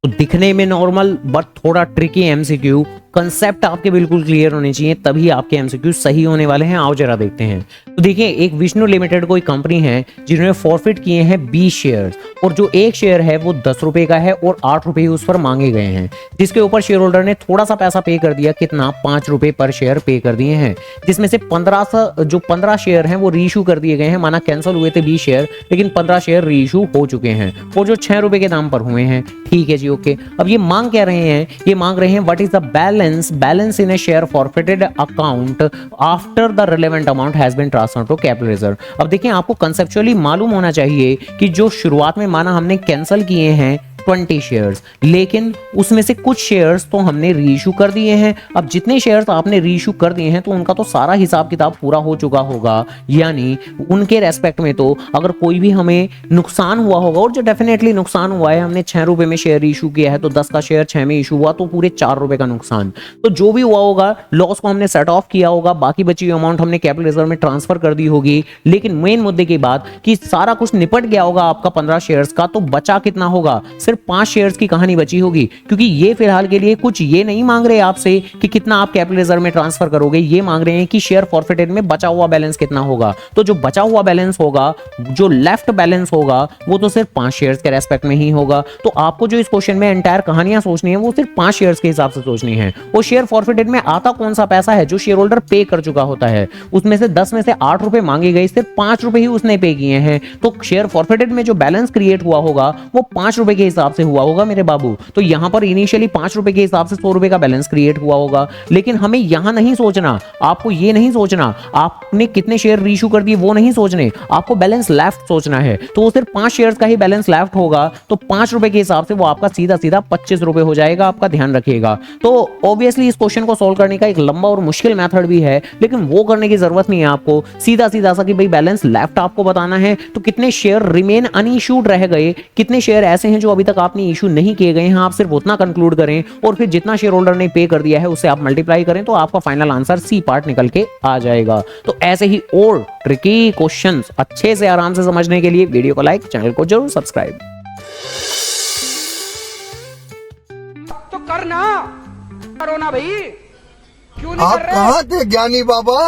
तो दिखने में नॉर्मल बट थोड़ा ट्रिकी एमसीक्यू, कंसेप्ट आपके बिल्कुल क्लियर होने चाहिए, तभी आपके एमसीक्यू सही होने वाले हैं। आओ जरा देखते हैं। तो देखिए, एक विष्णु लिमिटेड कोई कंपनी है जिन्होंने फॉरफिट किए हैं 20 शेयर्स, और जो एक शेयर है वो 10 रुपए का है और 8 रुपए उस पर मांगे गए हैं, जिसके ऊपर शेयर होल्डर ने थोड़ा सा पैसा पे कर दिया। कितना? 5 रुपए पर शेयर पे कर दिए हैं, जिसमें से 15 शेयर हैं वो रीइशू कर दिए गए हैं। माना कैंसिल हुए थे 20 शेयर, लेकिन 15 शेयर रीइशू हो चुके हैं और जो 6 रुपए के दाम पर हुए हैं। ठीक है जी, ओके। अब ये मांग क्या रहे हैं? ये मांग रहे हैं what is the balance in a share forfeited account after the relevant amount has been transferred to capital reserve. अब देखिए, आपको कंसेप्चुअली मालूम होना चाहिए कि जो शुरुआत में माना हमने कैंसिल किए हैं 20 शेयर्स, लेकिन उसमें से कुछ शेयर्स तो हमने रीइशू कर दिए हैं। अब जितने शेयर्स आपने रीइशू कर दिए हैं तो उनका तो सारा हिसाब किताब पूरा हो चुका होगा, यानी उनके रेस्पेक्ट में तो अगर कोई भी हमें नुकसान हुआ होगा, और जो डेफिनेटली नुकसान हुआ है, हमने 6 रुपए में शेयर इशू किया है तो 10 का शेयर 6 में इशू हुआ तो पूरे 4 रुपए का नुकसान। तो जो भी हुआ होगा, लॉस को हमने सेट ऑफ किया होगा, बाकी बची हुई अमाउंट हमने कैपिटल रिजर्व में ट्रांसफर कर दी होगी। लेकिन मेन मुद्दे की बात कि सारा कुछ निपट गया होगा आपका 15 शेयर्स का, तो बचा कितना होगा? सिर्फ 5 शेयर्स की कहानी बची होगी, क्योंकि ये फिलहाल के लिए कुछ ये नहीं मांग रहे आपसे कि कितना आप कैपिटल रिजर्व में ट्रांसफर करोगे, ये मांग रहे हैं कि शेयर फॉरफिटेड में बचा हुआ बैलेंस कितना होगा। तो जो बचा हुआ बैलेंस होगा, जो लेफ्ट बैलेंस होगा, वो तो सिर्फ 5 शेयर्स के रेस्पेक्ट में ही होगा। तो आपको जो इस क्वेश्चन में एंटायर कहानियां सोचनी है वो सिर्फ 5 शेयर्स के हिसाब से सोचनी है। वो शेयर फॉरफिटेड में आता कौन सा पैसा है? जो शेयर होल्डर पे कर चुका होता है, उसमें से 10 में से 8 रुपए मांगे गए, सिर्फ 5 रुपए ही उसने पे किए हैं। तो शेयर फॉरफिटेड में जो बैलेंस क्रिएट हुआ होगा वो 5 रुपए के हिसाब से हुआ होगा मेरे बाबू। तो यहां पर इनिशियली 5 रुपए के हिसाब से 100 रुपए का बैलेंस क्रिएट हुआ होगा। लेकिन हमें यहां नहीं सोचना, आपको ये नहीं सोचना आपने कितने शेयर रीइशू कर दिए, वो नहीं सोचने, आपको बैलेंस लेफ्ट सोचना है। तो वो सिर्फ 5 शेयर्स का ही बैलेंस लेफ्ट होगा, तो 5 रुपए के हिसाब से वो आपका सीधा सीधा 25 रुपए हो जाएगा। आपका ध्यान रखिएगा। तो ऑब्वियसली इस क्वेश्चन को सोल्व करने का एक लंबा और मुश्किल मेथड भी है, लेकिन वो करने की जरूरत नहीं है आपको। सीधा सीधा सा कि भाई बैलेंस लेफ्ट आपको बताना है, तो कितने शेयर रिमेन अनइश्यूड रह गए, कितने शेयर ऐसे हैं जो अभी तक आपने इशू नहीं किए गए हैं, आप सिर्फ उतना कंक्लूड करें और फिर जितना शेयर होल्डर ने पे कर दिया है उससे आप मल्टीप्लाई करें, तो आपका फाइनल आंसर सी पार्ट निकल के आ जाएगा। तो ऐसे ही और ट्रिकी क्वेश्चंस अच्छे से आराम से समझने के लिए वीडियो को लाइक, चैनल को जरूर सब्सक्राइब तो करना, करो ना भाई, क्यों नहीं आप कर रहे? कहाँ थे ज्ञानी बाबा?